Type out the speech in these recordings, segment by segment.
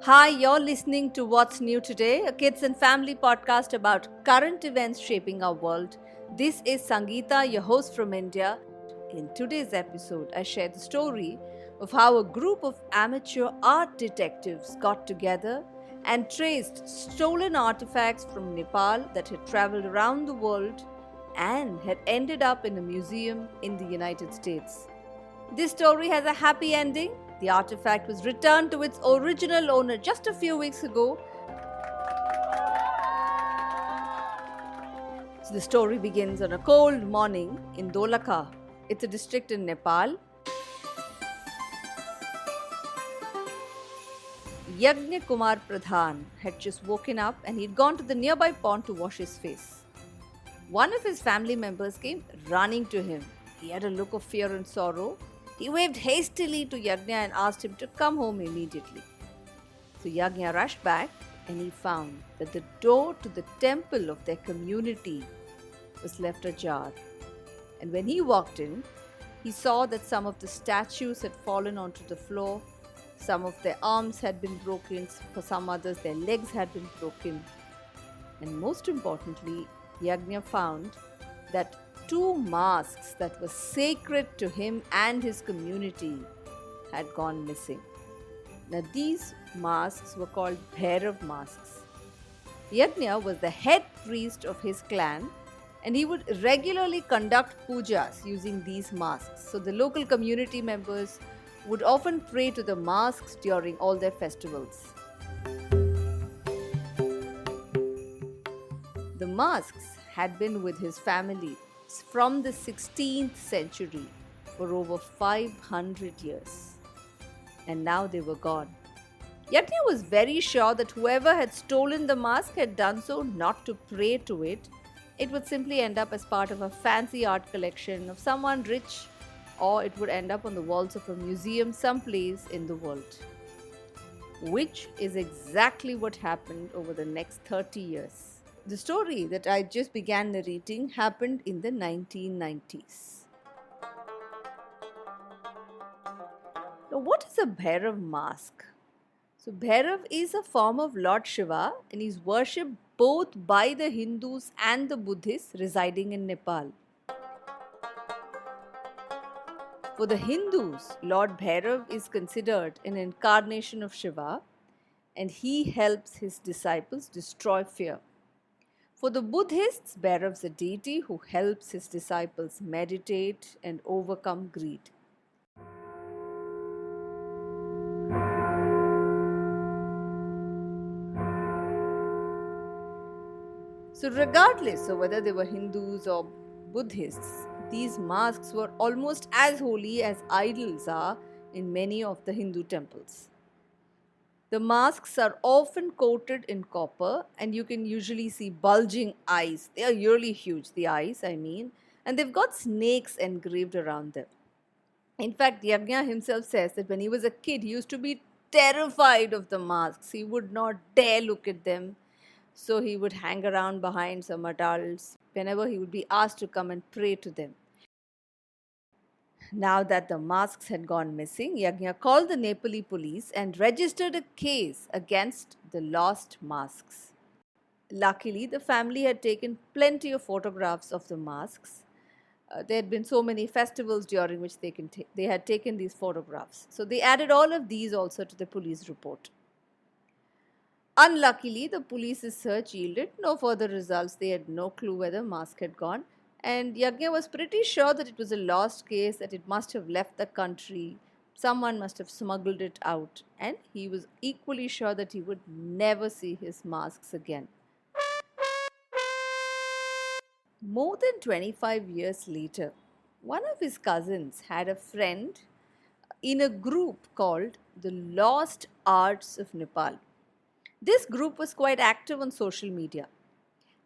Hi, you're listening to What's New Today, a kids and family podcast about current events shaping our world. This is Sangeeta, your host from India. In today's episode, I share the story of how a group of amateur art detectives got together and traced stolen artifacts from Nepal that had traveled around the world and had ended up in a museum in the United States. This story has a happy ending. The artifact was returned to its original owner just a few weeks ago. So the story begins on a cold morning in Dholaka. It's a district in Nepal. Yagnya Kumar Pradhan had just woken up and he'd gone to the nearby pond to wash his face. One of his family members came running to him. He had a look of fear and sorrow. He waved hastily to Yagnya and asked him to come home immediately. So Yagnya rushed back and he found that the door to the temple of their community was left ajar. And when he walked in, he saw that some of the statues had fallen onto the floor, some of their arms had been broken, for some others their legs had been broken. And most importantly, Yagnya found that two masks that were sacred to him and his community had gone missing. Now, these masks were called Bhairav masks. Yagnya was the head priest of his clan and he would regularly conduct pujas using these masks. So, the local community members would often pray to the masks during all their festivals. The masks had been with his family from the 16th century for over 500 years. And now they were gone. Yagnya was very sure that whoever had stolen the mask had done so not to pray to it. It would simply end up as part of a fancy art collection of someone rich, or it would end up on the walls of a museum someplace in the world. Which is exactly what happened over the next 30 years. The story that I just began narrating happened in the 1990s. Now, what is a Bhairav mask? So, Bhairav is a form of Lord Shiva and is worshipped both by the Hindus and the Buddhists residing in Nepal. For the Hindus, Lord Bhairav is considered an incarnation of Shiva and he helps his disciples destroy fear. For the Buddhists, Bhairav is a deity who helps his disciples meditate and overcome greed. So, regardless of whether they were Hindus or Buddhists, these masks were almost as holy as idols are in many of the Hindu temples. The masks are often coated in copper and you can usually see bulging eyes. They are really huge, the eyes, I mean, and they've got snakes engraved around them. In fact, Yagnya himself says that when he was a kid, he used to be terrified of the masks. He would not dare look at them. So he would hang around behind some adults whenever he would be asked to come and pray to them. Now that the masks had gone missing, Yagnya called the Nepali police and registered a case against the lost masks. Luckily, the family had taken plenty of photographs of the masks. There had been so many festivals during which they had taken these photographs. So they added all of these also to the police report. Unluckily, the police's search yielded no further results. They had no clue where the mask had gone. And Yagnya was pretty sure that it was a lost case, that it must have left the country. Someone must have smuggled it out. And he was equally sure that he would never see his masks again. More than 25 years later, one of his cousins had a friend in a group called the Lost Arts of Nepal. This group was quite active on social media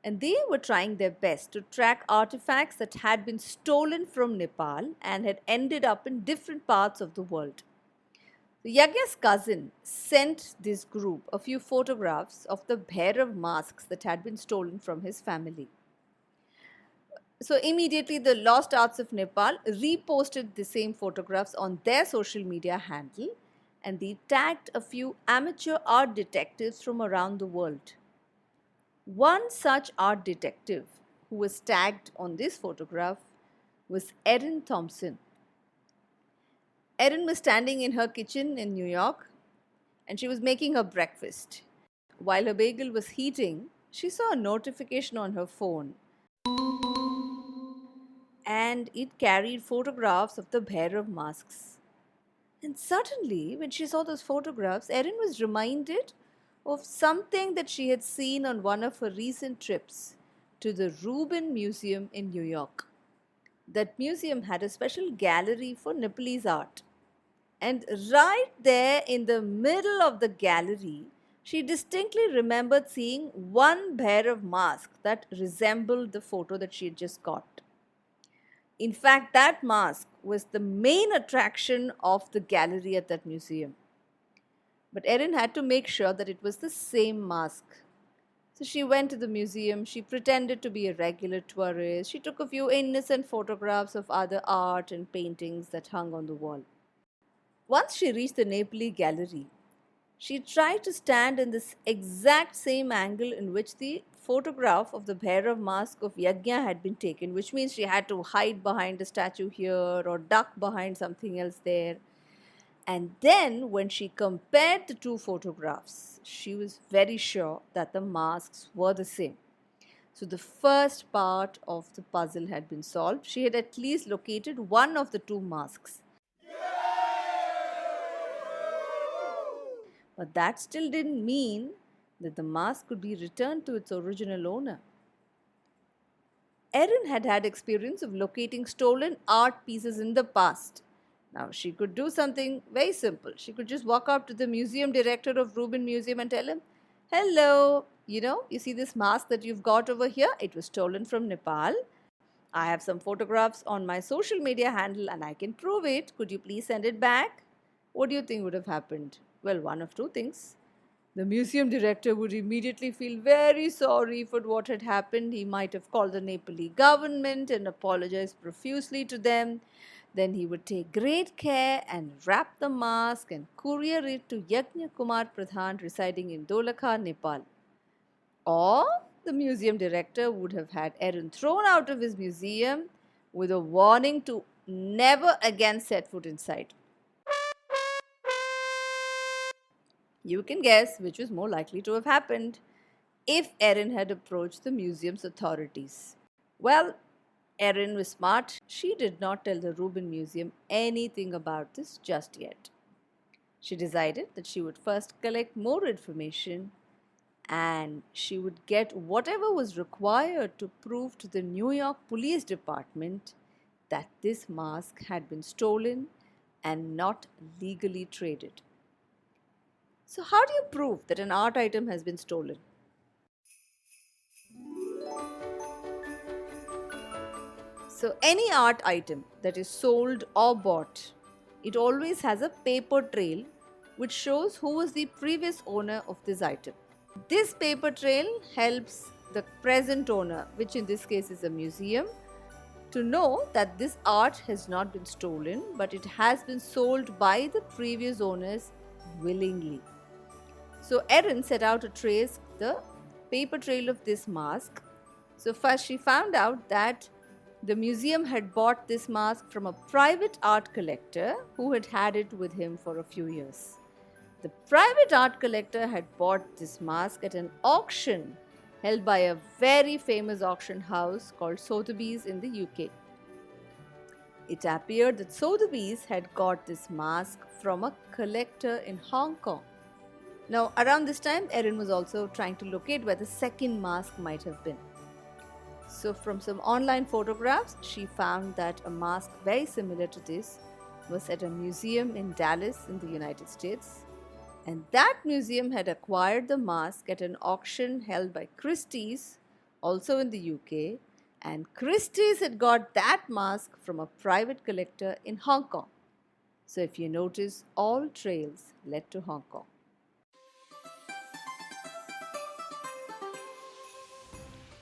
and they were trying their best to track artifacts that had been stolen from Nepal and had ended up in different parts of the world. So Yagya's cousin sent this group a few photographs of the Bhairav masks that had been stolen from his family. So immediately the Lost Arts of Nepal reposted the same photographs on their social media handle and they tagged a few amateur art detectives from around the world. One such art detective who was tagged on this photograph was Erin Thompson. Erin was standing in her kitchen in New York and she was making her breakfast. While her bagel was heating, she saw a notification on her phone and it carried photographs of the pair of masks. And suddenly, when she saw those photographs, Erin was reminded of something that she had seen on one of her recent trips to the Rubin Museum in New York. That museum had a special gallery for Nepalese art. And right there in the middle of the gallery, she distinctly remembered seeing one pair of masks that resembled the photo that she had just got. In fact, that mask was the main attraction of the gallery at that museum. But Erin had to make sure that it was the same mask. So she went to the museum, she pretended to be a regular tourist, she took a few innocent photographs of other art and paintings that hung on the wall. Once she reached the Nepali gallery, she tried to stand in this exact same angle in which the photograph of the pair of masks of Yajna had been taken, which means she had to hide behind a statue here or duck behind something else there. And then, when she compared the two photographs, she was very sure that the masks were the same. So, the first part of the puzzle had been solved. She had at least located one of the two masks. But that still didn't mean that the mask could be returned to its original owner. Erin had had experience of locating stolen art pieces in the past. Now, she could do something very simple. She could just walk up to the museum director of Rubin Museum and tell him, "Hello, you see this mask that you've got over here? It was stolen from Nepal. I have some photographs on my social media handle and I can prove it. Could you please send it back?" What do you think would have happened? Well, one of two things. The museum director would immediately feel very sorry for what had happened. He might have called the Nepali government and apologized profusely to them. Then he would take great care and wrap the mask and courier it to Yajna Kumar Pradhan residing in Dolakha, Nepal. Or the museum director would have had Erin thrown out of his museum with a warning to never again set foot inside. You can guess which was more likely to have happened if Erin had approached the museum's authorities. Well, Erin was smart. She did not tell the Rubin Museum anything about this just yet. She decided that she would first collect more information and she would get whatever was required to prove to the New York Police Department that this mask had been stolen and not legally traded. So, how do you prove that an art item has been stolen? So, any art item that is sold or bought, it always has a paper trail which shows who was the previous owner of this item. This paper trail helps the present owner, which in this case is a museum, to know that this art has not been stolen but it has been sold by the previous owners willingly. So Erin set out to trace the paper trail of this mask. So first she found out that the museum had bought this mask from a private art collector who had had it with him for a few years. The private art collector had bought this mask at an auction held by a very famous auction house called Sotheby's in the UK. It appeared that Sotheby's had got this mask from a collector in Hong Kong. Now, around this time, Erin was also trying to locate where the second mask might have been. So, from some online photographs, she found that a mask very similar to this was at a museum in Dallas in the United States. And that museum had acquired the mask at an auction held by Christie's, also in the UK. And Christie's had got that mask from a private collector in Hong Kong. So, if you notice, all trails led to Hong Kong.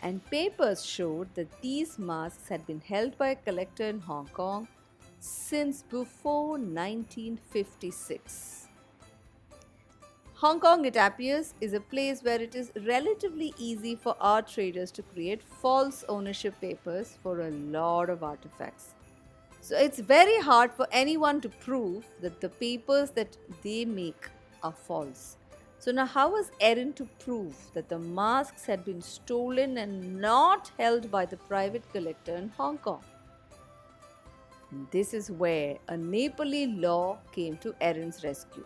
And papers showed that these masks had been held by a collector in Hong Kong since before 1956. Hong Kong, it appears, is a place where it is relatively easy for art traders to create false ownership papers for a lot of artifacts. So it's very hard for anyone to prove that the papers that they make are false. So now how was Erin to prove that the masks had been stolen and not held by the private collector in Hong Kong? This is where a Nepali law came to Erin's rescue.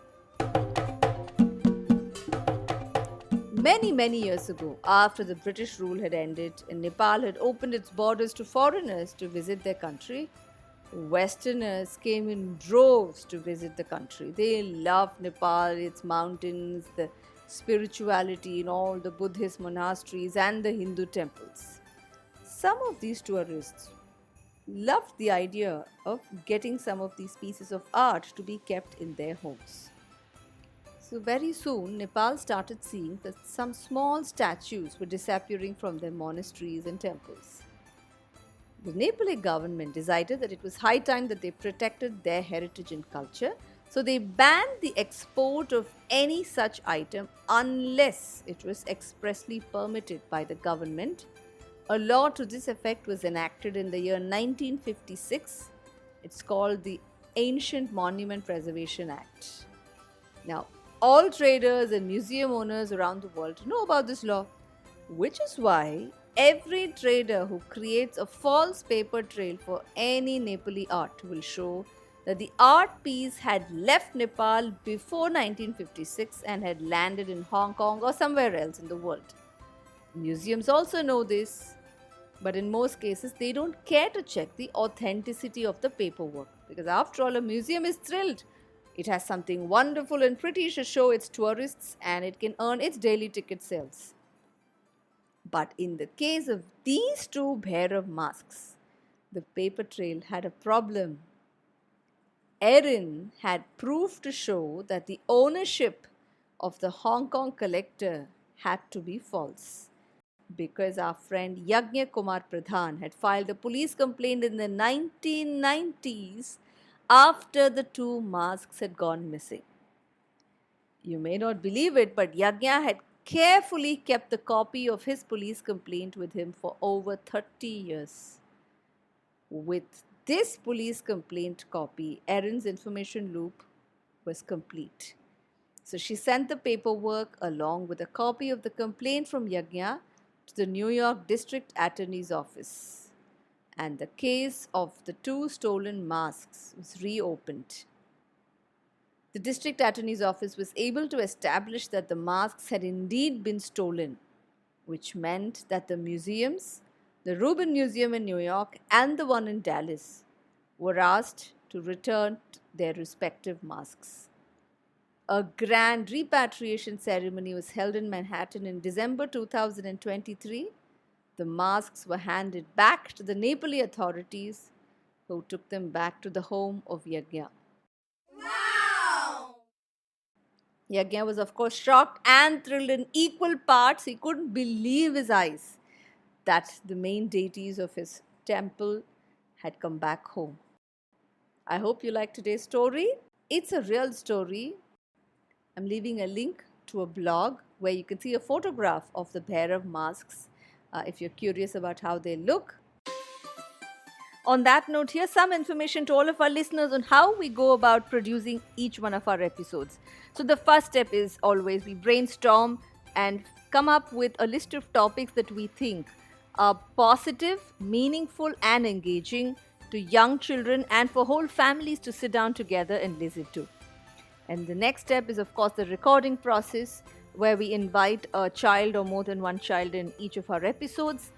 Many years ago, after the British rule had ended and Nepal had opened its borders to foreigners to visit their country, Westerners came in droves to visit the country. They loved Nepal, its mountains, the spirituality in all the Buddhist monasteries and the Hindu temples. Some of these tourists loved the idea of getting some of these pieces of art to be kept in their homes. So very soon, Nepal started seeing that some small statues were disappearing from their monasteries and temples. The Nepali government decided that it was high time that they protected their heritage and culture, so they banned the export of any such item unless it was expressly permitted by the government. A law to this effect was enacted in the year 1956. It's called the Ancient Monument Preservation Act. Now, all traders and museum owners around the world know about this law, which is why every trader who creates a false paper trail for any Nepali art will show that the art piece had left Nepal before 1956 and had landed in Hong Kong or somewhere else in the world. Museums also know this, but in most cases they don't care to check the authenticity of the paperwork because, after all, a museum is thrilled. It has something wonderful and pretty to show its tourists and it can earn its daily ticket sales. But in the case of these two Bhairav masks, the paper trail had a problem. Erin had proof to show that the ownership of the Hong Kong collector had to be false, because our friend Yagnya Kumar Pradhan had filed a police complaint in the 1990s after the two masks had gone missing. You may not believe it, but Yagnya had carefully kept the copy of his police complaint with him for over 30 years. With this police complaint copy, Erin's information loop was complete. So she sent the paperwork along with a copy of the complaint from Yagnya to the New York District Attorney's Office. And the case of the two stolen masks was reopened. The District Attorney's Office was able to establish that the masks had indeed been stolen, which meant that the museums, the Rubin Museum in New York and the one in Dallas, were asked to return their respective masks. A grand repatriation ceremony was held in Manhattan in December 2023. The masks were handed back to the Nepali authorities, who took them back to the home of Yagnya. Wow! Yagnya was, of course, shocked and thrilled in equal parts. He couldn't believe his eyes that the main deities of his temple had come back home. I hope you liked today's story. It's a real story. I'm leaving a link to a blog where you can see a photograph of the Bhairav masks if you're curious about how they look. On that note, here's some information to all of our listeners on how we go about producing each one of our episodes. So the first step is always we brainstorm and come up with a list of topics that we think are positive, meaningful and engaging to young children and for whole families to sit down together and listen to. And the next step is, of course, the recording process, where we invite a child or more than one child in each of our episodes.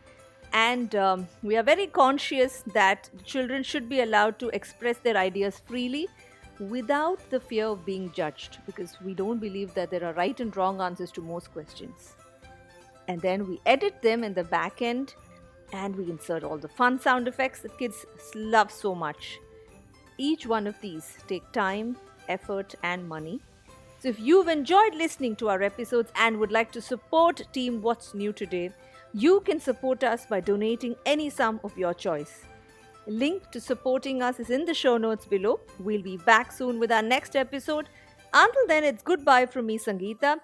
And we are very conscious that children should be allowed to express their ideas freely without the fear of being judged, because we don't believe that there are right and wrong answers to most questions. And then we edit them in the back end and we insert all the fun sound effects that kids love so much. Each one of these take time, effort and money. So if you've enjoyed listening to our episodes and would like to support Team What's New Today, you can support us by donating any sum of your choice. Link to supporting us is in the show notes below. We'll be back soon with our next episode. Until then, it's goodbye from me, Sangeeta.